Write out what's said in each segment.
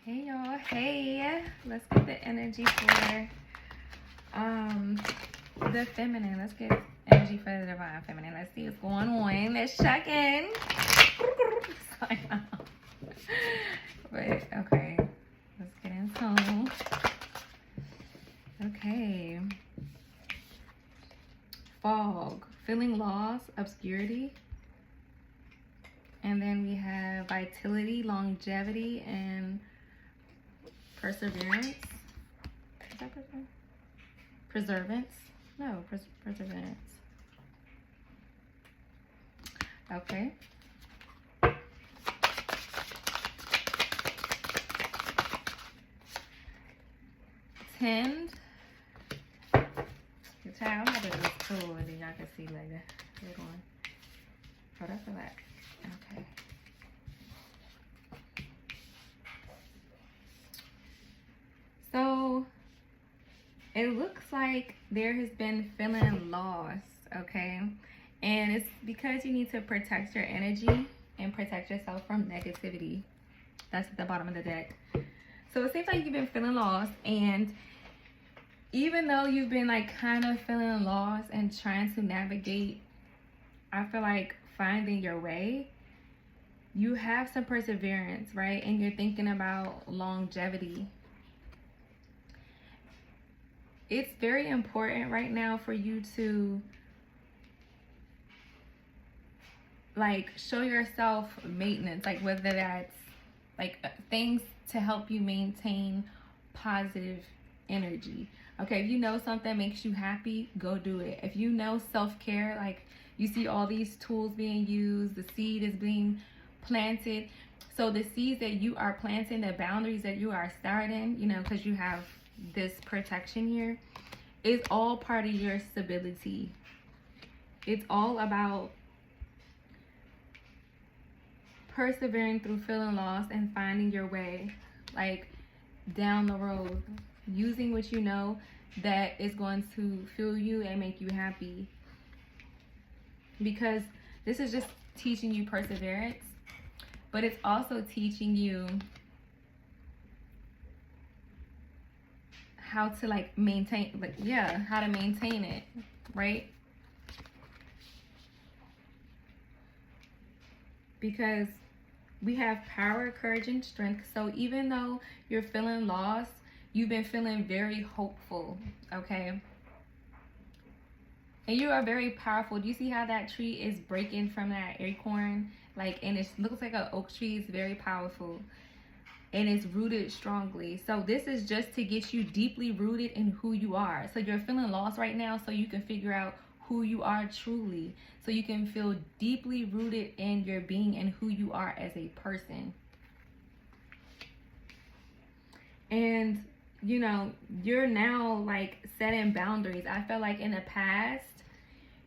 Hey y'all, hey, let's get the energy for the feminine. Let's get energy for the divine feminine. Let's see what's going on. Let's check in. But okay, let's get in tone. Okay. Fog, feeling loss, obscurity. And then we have vitality, longevity, and perseverance. Is that perseverance? No, perseverance. Okay. Tend. Your child, I'm gonna do this tool and then y'all can see later. Good one. Oh, that's a lot. Okay. So it looks like there has been feeling loss, okay? And it's because you need to protect your energy and protect yourself from negativity. That's at the bottom of the deck. So it seems like you've been feeling lost, and even though you've been like kind of feeling lost and trying to navigate, I feel like finding your way, you have some perseverance, right? And you're thinking about longevity. It's very important right now for you to like show yourself maintenance, like whether that's like things to help you maintain positive energy. Okay, if you know something makes you happy, go do it. If you know self-care, like you see all these tools being used, the seed is being planted. So the seeds that you are planting, the boundaries that you are starting, you know, because you have this protection here, is all part of your stability. It's all about persevering through feeling lost and finding your way, like down the road, using what you know that is going to fuel you and make you happy. Because this is just teaching you perseverance, but it's also teaching you how to like maintain, like, yeah, how to maintain it, right? Because we have power, courage, and strength. So even though you're feeling lost, you've been feeling very hopeful, okay? And you are very powerful. Do you see how that tree is breaking from that acorn? Like, and it looks like an oak tree. It's very powerful. And it's rooted strongly. So this is just to get you deeply rooted in who you are. So you're feeling lost right now so you can figure out who you are truly. So you can feel deeply rooted in your being and who you are as a person. And, you know, you're now like setting boundaries. I feel like in the past,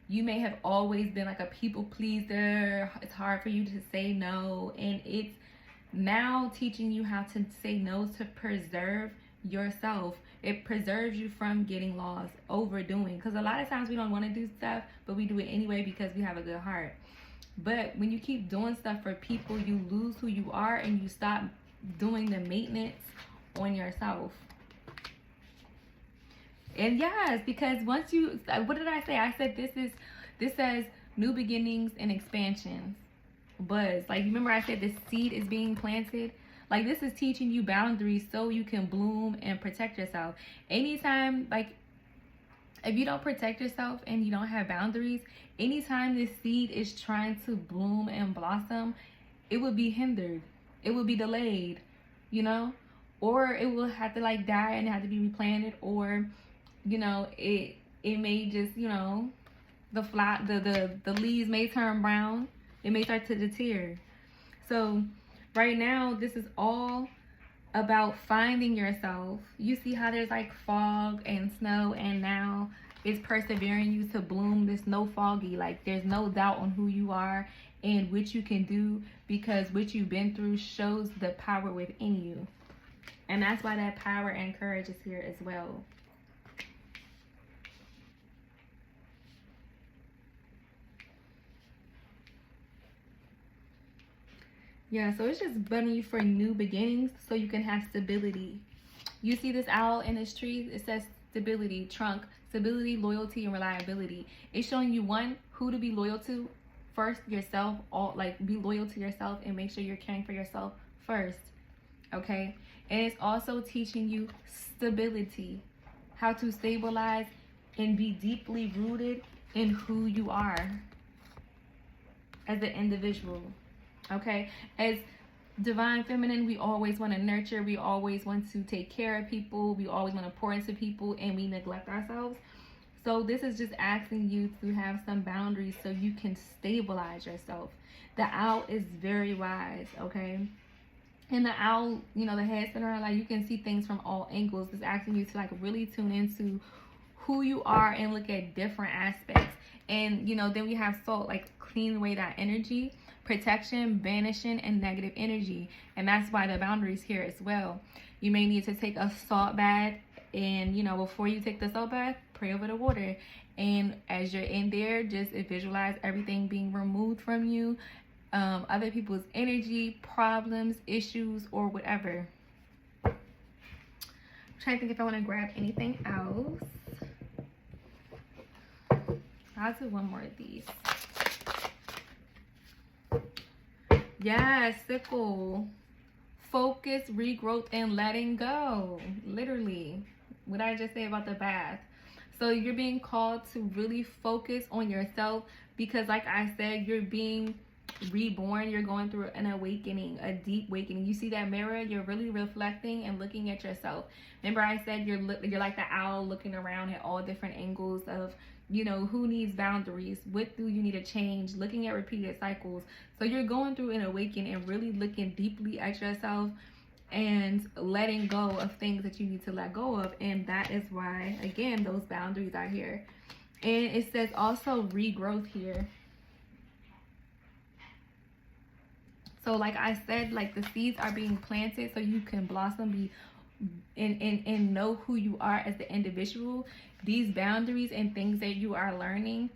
you may have always been like a people pleaser. It's hard for you to say no. And it's now teaching you how to say no to preserve yourself. It preserves you from getting lost, overdoing. Because a lot of times we don't want to do stuff, but we do it anyway because we have a good heart. But when you keep doing stuff for people, you lose who you are and you stop doing the maintenance on yourself. And yes, because once you, what did I say? I said this says new beginnings and expansions. Buzz, like, remember I said the seed is being planted? Like, this is teaching you boundaries so you can bloom and protect yourself. Anytime, like, if you don't protect yourself and you don't have boundaries, anytime this seed is trying to bloom and blossom, it will be hindered. It will be delayed, you know? Or it will have to like die and have to be replanted, or, you know, it may just, you know, the leaves may turn brown. It may start to deter. So right now, this is all about finding yourself. You see how there's like fog and snow, and now it's persevering you to bloom. There's no foggy, like there's no doubt on who you are and what you can do, because what you've been through shows the power within you. And that's why that power and courage is here as well. Yeah, so it's just building you for new beginnings so you can have stability. You see this owl in this tree? It says stability, trunk, stability, loyalty, and reliability. It's showing you, one, who to be loyal to. First, yourself. All, like, be loyal to yourself and make sure you're caring for yourself first. Okay? And it's also teaching you stability, how to stabilize and be deeply rooted in who you are as an individual. Okay? As divine feminine, we always want to nurture, we always want to take care of people, we always want to pour into people, and we neglect ourselves. So this is just asking you to have some boundaries so you can stabilize yourself. The owl is very wise, okay? And the owl, you know, the head center, like, you can see things from all angles. It's asking you to, like, really tune into who you are and look at different aspects. And, you know, then we have salt, like, clean away that energy, protection, banishing, and negative energy. And that's why the boundaries here as well. You may need to take a salt bath, and, you know, before you take the salt bath, pray over the water. And as you're in there, just visualize everything being removed from you, other people's energy, problems, issues, or whatever. I'm trying to think if I want to grab anything else. I'll do one more of these. Yes, sickle. Focus, regrowth, and letting go. Literally. What I just say about the bath. So you're being called to really focus on yourself because, like I said, you're being reborn. You're going through an awakening, a deep awakening. You see that mirror? You're really reflecting and looking at yourself. Remember I said you're like the owl looking around at all different angles of, you know, who needs boundaries, what do you need to change, looking at repeated cycles. So you're going through an awakening and really looking deeply at yourself and letting go of things that you need to let go of. And that is why, again, those boundaries are here. And it says also regrowth here. So like I said, like, the seeds are being planted so you can blossom, be and know who you are as the individual. These boundaries and things that you are learning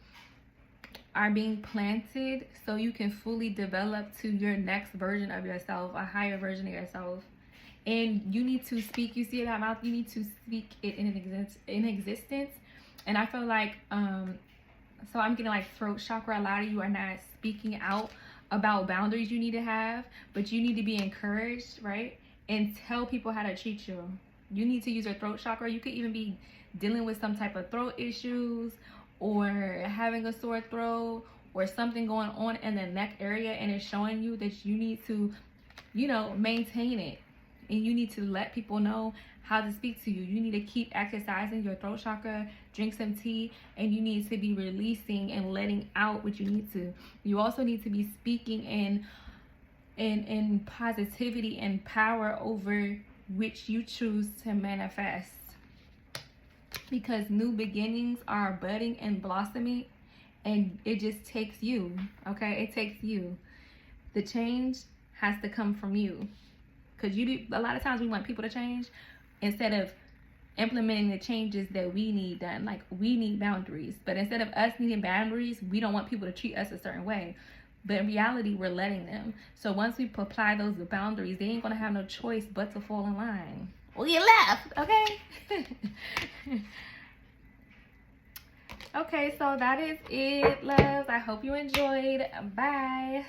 are being planted so you can fully develop to your next version of yourself, a higher version of yourself. And you need to speak, you see that mouth, you need to speak it in existence. And I feel like, so I'm getting like throat chakra. A lot of you are not speaking out about boundaries you need to have, but you need to be encouraged, right? And tell people how to treat you. You need to use your throat chakra. You could even be dealing with some type of throat issues or having a sore throat or something going on in the neck area, and it's showing you that you need to, you know, maintain it. And you need to let people know how to speak to you. You need to keep exercising your throat chakra, drink some tea, and you need to be releasing and letting out what you need to. You also need to be speaking in positivity and power over which you choose to manifest. Because new beginnings are budding and blossoming, and it just takes you, okay? It takes you. The change has to come from you. Because a lot of times we want people to change instead of implementing the changes that we need done. Like, we need boundaries. But instead of us needing boundaries, we don't want people to treat us a certain way. But in reality, we're letting them. So once we apply those boundaries, they ain't going to have no choice but to fall in line. Well, you left, okay? Okay, so that is it, loves. I hope you enjoyed. Bye.